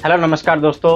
Hello नमस्कार दोस्तों।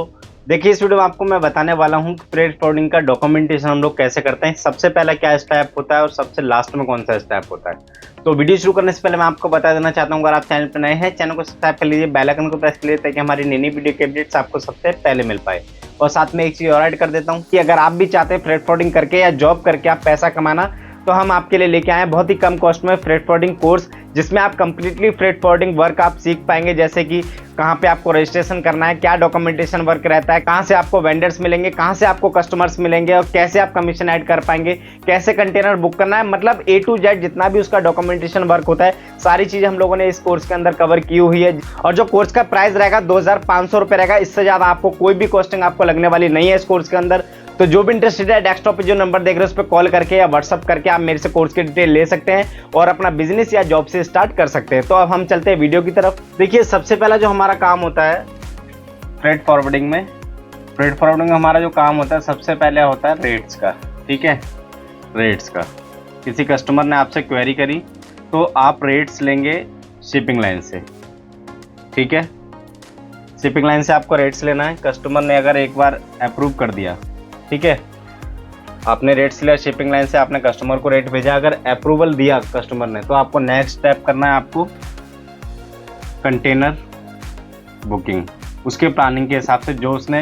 देखिए इस वीडियो में आपको मैं बताने वाला हूँ कि फ्रेट फॉरवर्डिंग का डॉक्यूमेंटेशन हम लोग कैसे करते हैं। सबसे पहला क्या स्टेप होता है और सबसे लास्ट में कौन सा स्टेप होता है। तो वीडियो शुरू करने से पहले मैं आपको बता देना चाहता हूँ, अगर आप चैनल पर नए हैं चैनल को सब्सक्राइब कर लीजिए, बेल आइकन को प्रेस कर लीजिए ताकि हमारी नई वीडियो के अपडेट्स आपको सबसे पहले मिल पाए। और साथ में एक चीज और ऐड कर देता हूँ कि अगर आप भी चाहते हैं फ्रेट फॉरवर्डिंग करके या जॉब करके आप पैसा कमाना, तो हम आपके लिए लेके आए हैं बहुत ही कम कॉस्ट में फ्रेट फॉरवर्डिंग कोर्स, जिसमें आप कंप्लीटली फ्रेट फॉरवर्डिंग वर्क आप सीख पाएंगे। जैसे कि कहाँ पे आपको रजिस्ट्रेशन करना है, क्या डॉक्यूमेंटेशन वर्क रहता है, कहाँ से आपको वेंडर्स मिलेंगे, कहाँ से आपको कस्टमर्स मिलेंगे और कैसे आप कमीशन ऐड कर पाएंगे, कैसे कंटेनर बुक करना है, मतलब A to Z जितना भी उसका डॉक्यूमेंटेशन वर्क होता है सारी चीजें हम लोगों ने इस कोर्स के अंदर कवर की हुई है। और जो कोर्स का प्राइस रहेगा 2500 रुपए रहेगा, इससे ज्यादा आपको कोई भी कॉस्टिंग आपको लगने वाली नहीं है इस कोर्स के अंदर। तो जो भी इंटरेस्टेड है डेस्कटॉप पे जो नंबर देख रहे हो उस पर कॉल करके या व्हाट्सअप करके आप मेरे से कोर्स की डिटेल ले सकते हैं और अपना बिजनेस या जॉब से स्टार्ट कर सकते हैं। तो अब हम चलते हैं वीडियो की तरफ। देखिए सबसे पहला जो हमारा काम होता है फ्रेट फॉरवर्डिंग में, फ्रेट फॉरवर्डिंग में हमारा जो काम होता है सबसे पहले होता है रेट्स का। ठीक है, रेट्स का किसी कस्टमर ने आपसे क्वेरी करी तो आप रेट्स लेंगे शिपिंग लाइन से। ठीक है, शिपिंग लाइन से आपको रेट्स लेना है। कस्टमर ने अगर एक बार अप्रूव कर दिया, ठीक है, आपने रेट्स लिया शिपिंग लाइन से, आपने कस्टमर को रेट भेजा, अगर अप्रूवल दिया कस्टमर ने तो आपको नेक्स्ट स्टेप करना है आपको कंटेनर बुकिंग। उसके प्लानिंग के हिसाब से जो उसने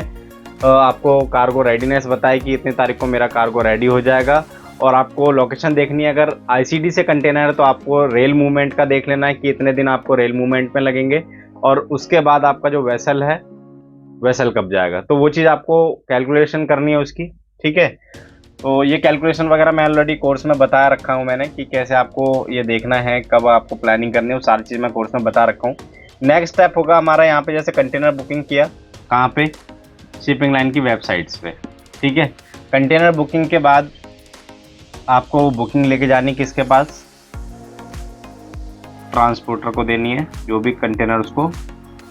आपको कार्गो रेडीनेस बताई कि इतनी तारीख को मेरा कार्गो रेडी हो जाएगा, और आपको लोकेशन देखनी है। अगर आईसीडी से कंटेनर है तो आपको रेल मूवमेंट का देख लेना है कि इतने दिन आपको रेल मूवमेंट में लगेंगे, और उसके बाद आपका जो वेसल है वेसल कब जाएगा, तो वो चीज़ आपको कैलकुलेशन करनी है उसकी। ठीक है, तो ये कैलकुलेशन वगैरह मैं ऑलरेडी कोर्स में बता रखा हूँ मैंने कि कैसे आपको ये देखना है, कब आपको प्लानिंग करनी है, वो सारी चीज़ मैं कोर्स में बता रखा हूँ। नेक्स्ट स्टेप होगा हमारा यहाँ पे, जैसे कंटेनर बुकिंग किया कहाँ पे, शिपिंग लाइन की वेबसाइट्स पे। ठीक है, कंटेनर बुकिंग के बाद आपको बुकिंग लेके जानी किसके पास, ट्रांसपोर्टर को देनी है, जो भी कंटेनर उसको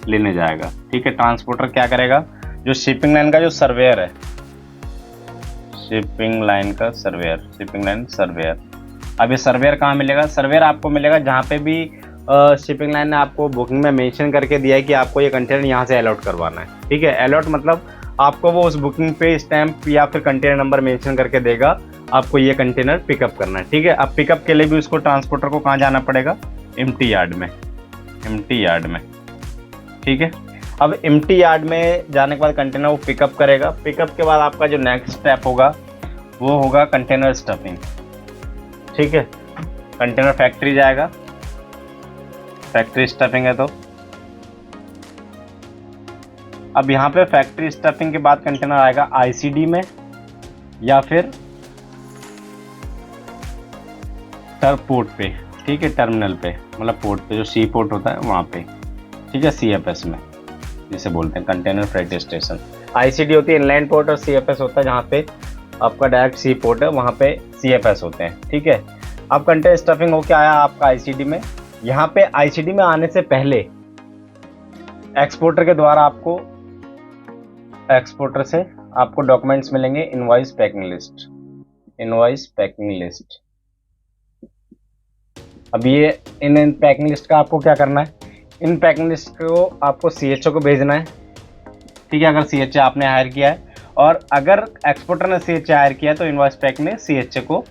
लेने जाएगा। ठीक है, ट्रांसपोर्टर क्या करेगा, जो शिपिंग लाइन का जो सर्वेयर है, शिपिंग लाइन का सर्वेयर, शिपिंग लाइन सर्वेयर। अब ये सर्वेयर कहाँ मिलेगा, सर्वेयर आपको मिलेगा जहाँ पे भी शिपिंग लाइन ने आपको बुकिंग में मेंशन करके दिया है कि आपको ये कंटेनर यहाँ से अलॉट करवाना है। ठीक है, अलॉट मतलब आपको वो उस बुकिंग पे स्टैंप या फिर कंटेनर नंबर मेंशन करके देगा, आपको ये कंटेनर पिकअप करना है। ठीक है, अब पिकअप के लिए भी उसको ट्रांसपोर्टर को कहाँ जाना पड़ेगा, एम्प्टी यार्ड में, एम्प्टी यार्ड में। ठीक है, अब एम्प्टी यार्ड में जाने के बाद कंटेनर वो पिकअप करेगा। पिकअप के बाद आपका जो नेक्स्ट स्टेप होगा वो होगा कंटेनर स्टफिंग। ठीक है, कंटेनर फैक्ट्री जाएगा, फैक्ट्री स्टफिंग है। तो अब यहाँ पे फैक्ट्री स्टफिंग के बाद कंटेनर आएगा आईसीडी में या फिर पोर्ट पे। ठीक है, टर्मिनल पे मतलब पोर्ट पे, जो सी पोर्ट होता है वहाँ पे। ठीक है, सीएफएस में जिसे बोलते हैं कंटेनर फ्रेट स्टेशन। आईसीडी होती है इनलैंड पोर्ट और सीएफएस होता है जहाँ पे आपका डायरेक्ट सी पोर्ट है, वहाँ पे सीएफएस होते हैं। ठीक है, अब कंटेनर स्टफिंग होके आया आपका आईसीडी में। यहाँ पे आईसीडी में आने से पहले एक्सपोर्टर के द्वारा आपको, एक्सपोर्टर से आपको डॉक्यूमेंट्स मिलेंगे, invoice packing list, invoice packing list. अब ये इन पैकिंग लिस्ट का आपको क्या करना है, इन पैकिंग लिस्ट को आपको सीएचओ को भेजना है। ठीक है, अगर सीएचओ आपने हायर किया है, और अगर एक्सपोर्टर ने सीएचओ हायर किया है तो इनवॉइस पैक में सीएचओ को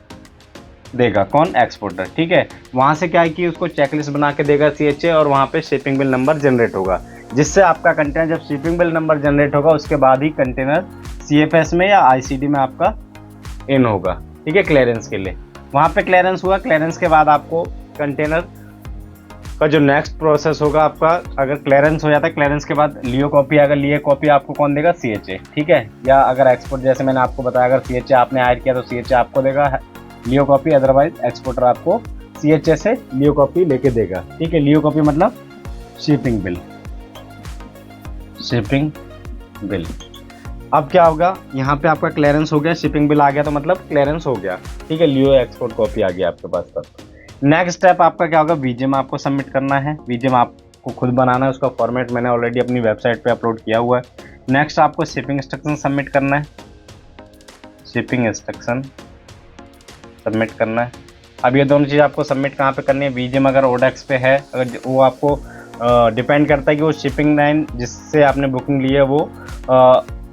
देगा, कौन, एक्सपोर्टर। ठीक है, वहाँ से क्या है कि उसको चेकलिस्ट बना के देगा सीएचओ, और वहाँ पे शिपिंग बिल नंबर जनरेट होगा, जिससे आपका कंटेनर, जब शिपिंग बिल नंबर जनरेट होगा उसके बाद ही कंटेनर सीएफएस में या आईसीडी में आपका इन होगा। ठीक है, क्लियरेंस के लिए वहाँ पे क्लियरेंस हुआ। क्लियरेंस के बाद आपको कंटेनर का जो नेक्स्ट प्रोसेस होगा आपका, अगर क्लियरेंस हो जाता है, क्लियरेंस के बाद लियो कॉपी, अगर लियो कॉपी आपको कौन देगा, सीएचए। ठीक है, या अगर एक्सपोर्ट, जैसे मैंने आपको बताया, अगर सीएचए आपने हायर किया तो सीएचए आपको देगा लियो कॉपी, अदरवाइज एक्सपोर्टर आपको सीएचए से लियो कॉपी लेके देगा। ठीक है, लियो कॉपी मतलब शिपिंग बिल, शिपिंग बिल। अब क्या होगा, यहाँ पे आपका क्लियरेंस हो गया, शिपिंग बिल आ गया तो मतलब क्लियरेंस हो गया। ठीक है, लियो एक्सपोर्ट कॉपी आ गया आपके पास। तब नेक्स्ट स्टेप आपका क्या होगा, वीजेम आपको सबमिट करना है। वीजेम आपको खुद बनाना है, उसका फॉर्मेट मैंने ऑलरेडी अपनी वेबसाइट पे अपलोड किया हुआ है। नेक्स्ट आपको शिपिंग इंस्ट्रक्शन सबमिट करना है, शिपिंग इंस्ट्रक्शन सबमिट करना है। अब ये दोनों चीज़ आपको सबमिट कहाँ पे करनी है, वीजेम अगर ओडेक्स पे है, अगर वो आपको डिपेंड करता है कि वो शिपिंग लाइन जिससे आपने बुकिंग ली है वो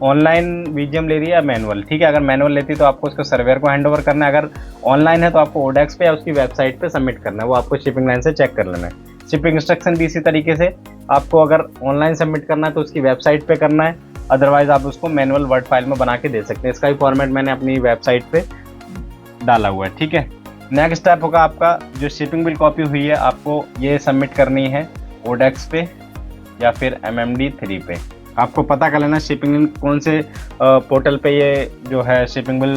ऑनलाइन वीजीएम ले रही है या मैनुअल। ठीक है, अगर मैनुअल लेती है तो आपको उसको सर्वेयर को हैंड ओवर करना है, अगर ऑनलाइन है तो आपको ओडेक्स पे या उसकी वेबसाइट पे सबमिट करना है, वो आपको शिपिंग लाइन से चेक कर लेना है। शिपिंग इंस्ट्रक्शन भी इसी तरीके से आपको अगर ऑनलाइन सबमिट करना है तो उसकी वेबसाइट पे करना है, अदरवाइज आप उसको मैनुअल वर्ड फाइल में बना के दे सकते हैं। इसका भी फॉर्मेट मैंने अपनी वेबसाइट पे डाला हुआ है। ठीक है, नेक्स्ट स्टेप होगा आपका जो शिपिंग बिल कॉपी हुई है आपको ये सबमिट करनी है ओडेक्स पे या फिर MMD3 पे। आपको पता कर लेना शिपिंग कौन से पोर्टल पे ये जो है शिपिंग बिल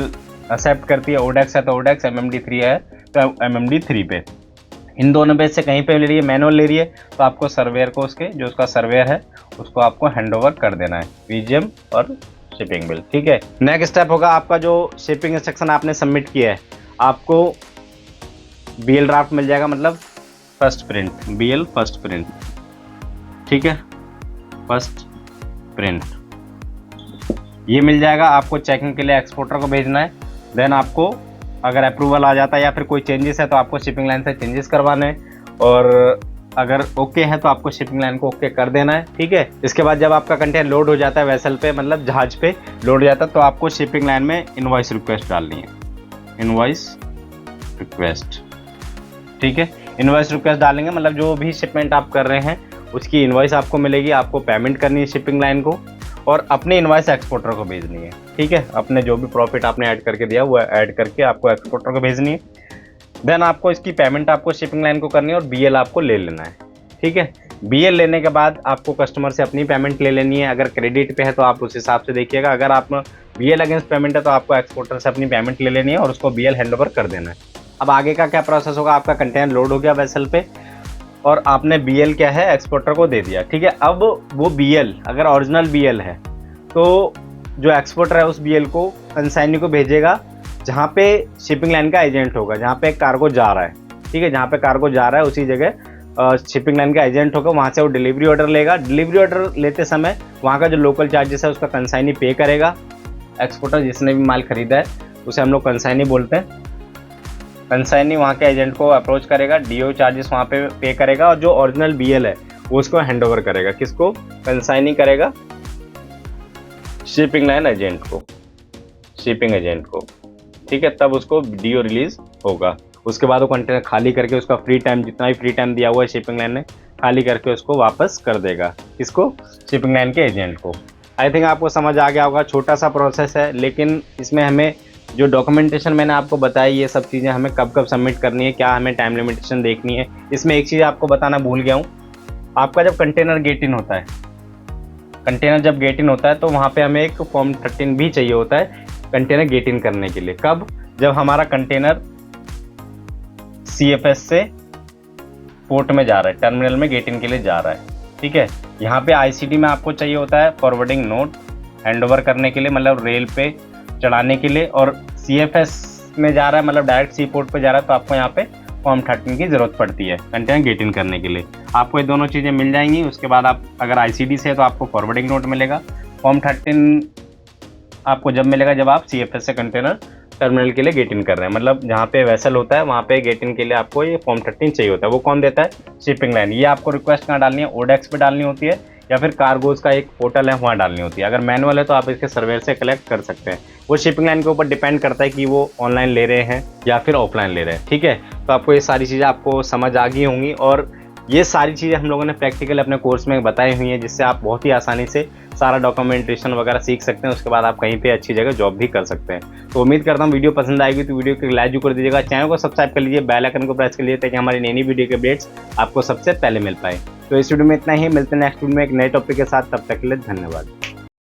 एक्सेप्ट करती है। ओडेक्स है तो ओडेक्स, MMD3 है तो MMD3 पे। इन दोनों में से कहीं पे ले रही है, मैनुअल ले रही है तो आपको सर्वेयर को उसके जो उसका सर्वेयर है उसको आपको हैंड ओवर कर देना है वीजीएम और शिपिंग बिल। ठीक है, नेक्स्ट स्टेप होगा आपका जो शिपिंग इंस्ट्रक्शन आपने सबमिट किया है आपको BL ड्राफ्ट मिल जाएगा, मतलब first print, BL first print. ठीक है, फर्स्ट प्रिंट ये मिल जाएगा आपको। चेकिंग के लिए एक्सपोर्टर को भेजना है। देन आपको अगर अप्रूवल आ जाता है या फिर कोई चेंजेस है तो आपको शिपिंग लाइन से चेंजेस करवाने हैं, और अगर ओके है तो आपको शिपिंग लाइन को ओके कर देना है। ठीक है, इसके बाद जब आपका कंटेनर लोड हो जाता है वेसल पे, मतलब जहाज पे लोड हो जाता है, तो आपको शिपिंग लाइन में इनवॉइस रिक्वेस्ट डालनी है, इनवॉइस रिक्वेस्ट। ठीक है, इनवॉइस रिक्वेस्ट डालेंगे मतलब जो भी शिपमेंट आप कर रहे हैं उसकी इनवॉइस आपको मिलेगी, आपको पेमेंट करनी है शिपिंग लाइन को और अपनी इनवॉइस एक्सपोर्टर को भेजनी है। ठीक है, अपने जो भी प्रॉफिट आपने ऐड करके दिया वो ऐड करके आपको एक्सपोर्टर को भेजनी है। देन आपको इसकी पेमेंट आपको शिपिंग लाइन को करनी है और BL आपको ले लेना है। ठीक है, BL लेने के बाद आपको कस्टमर से अपनी पेमेंट ले लेनी है। अगर क्रेडिट पे है तो आप उस हिसाब से देखिएगा, अगर आप BL अगेंस्ट पेमेंट है तो आपको एक्सपोर्टर से अपनी पेमेंट ले लेनी है और उसको BL हैंड ओवर कर देना है। अब आगे का क्या प्रोसेस होगा, आपका कंटेनर लोड हो गया वेसल पे और आपने BL क्या है एक्सपोर्टर को दे दिया। ठीक है, अब वो BL अगर ओरिजिनल BL है तो जो एक्सपोर्टर है उस BL को कंसाइनी को भेजेगा जहाँ पे शिपिंग लाइन का एजेंट होगा, जहाँ पे कार्गो जा रहा है। ठीक है, जहाँ पे कार्गो जा रहा है उसी जगह शिपिंग लाइन का एजेंट होगा, वहाँ से वो डिलीवरी ऑर्डर लेगा। डिलीवरी ऑर्डर लेते समय वहाँ का जो लोकल चार्जेस है उसका कंसाइनी पे करेगा। एक्सपोर्टर जिसने भी माल खरीदा है उसे हम लोग कंसाइनी बोलते हैं। कंसाइनी वहाँ के एजेंट को अप्रोच करेगा, DO चार्जेस वहाँ पे करेगा और जो ओरिजिनल BL है वो उसको हैंड ओवर करेगा। किसको? कंसाइनी करेगा शिपिंग लाइन एजेंट को, शिपिंग एजेंट को। ठीक है, तब उसको DO रिलीज होगा। उसके बाद वो कंटेनर खाली करके उसका फ्री टाइम, जितना भी फ्री टाइम दिया हुआ है शिपिंग लाइन ने, खाली करके उसको वापस कर देगा। किसको? शिपिंग लाइन के एजेंट को। आई थिंक आपको समझ आ गया होगा, छोटा सा प्रोसेस है लेकिन इसमें हमें जो डॉक्यूमेंटेशन मैंने आपको बताई ये सब चीज़ें हमें कब कब सबमिट करनी है, क्या हमें टाइम लिमिटेशन देखनी है। इसमें एक चीज़ आपको बताना भूल गया हूँ, आपका जब कंटेनर गेट इन होता है, कंटेनर जब गेट इन होता है तो वहाँ पे हमें एक फॉर्म 13 भी चाहिए होता है कंटेनर गेट इन करने के लिए। कब? जब हमारा कंटेनर CFS से पोर्ट में जा रहा है, टर्मिनल में गेट इन के लिए जा रहा है। ठीक है, यहाँ पे ICD में आपको चाहिए होता है फॉरवर्डिंग नोट हैंड ओवर करने के लिए, मतलब रेल पे चढ़ाने के लिए, और CFS में जा रहा है मतलब डायरेक्ट सी पोर्ट पे जा रहा है तो आपको यहाँ पे फॉर्म 13 की ज़रूरत पड़ती है कंटेनर गेट इन करने के लिए। आपको ये दोनों चीज़ें मिल जाएंगी। उसके बाद आप अगर ICD से है तो आपको फॉरवर्डिंग नोट मिलेगा। फॉर्म 13 आपको जब मिलेगा जब आप CFS से कंटेनर टर्मिनल के लिए गेट इन कर रहे हैं, मतलब जहाँ पे वेसल होता है वहाँ पे गेट इन के लिए आपको ये फॉर्म 13 चाहिए होता है। वो कौन देता है? Shipping line. ये आपको रिक्वेस्ट कहाँ डालनी है? ओडेक्स पे डालनी होती है या फिर कार्गोज का एक पोर्टल है वहाँ डालनी होती है। अगर मैनुअल है तो आप इसके सर्वेयर से कलेक्ट कर सकते हैं। वो शिपिंग लाइन के ऊपर डिपेंड करता है कि वो ऑनलाइन ले रहे हैं या फिर ऑफलाइन ले रहे हैं। ठीक है, तो आपको ये सारी चीज़ें आपको समझ आ गई होंगी और ये सारी चीज़ें हम लोगों ने प्रैक्टिकल अपने कोर्स में बताई हुई हैं, जिससे आप बहुत ही आसानी से सारा डॉक्यूमेंटेशन वगैरह सीख सकते हैं। उसके बाद आप कहीं पे अच्छी जगह जॉब भी कर सकते हैं। तो उम्मीद करता हूँ वीडियो पसंद आएगी तो वीडियो को लाइक जरूर कर दीजिएगा, चैनल को सब्सक्राइब कर लीजिए, बेल आइकन को प्रेस कर लीजिए ताकि हमारी नई वीडियो के अपडेट्स आपको सबसे पहले मिल पाए। तो इस वीडियो में इतना ही, मिलते हैं नेक्स्ट वीडियो में एक नए टॉपिक के साथ। तब तक के लिए धन्यवाद।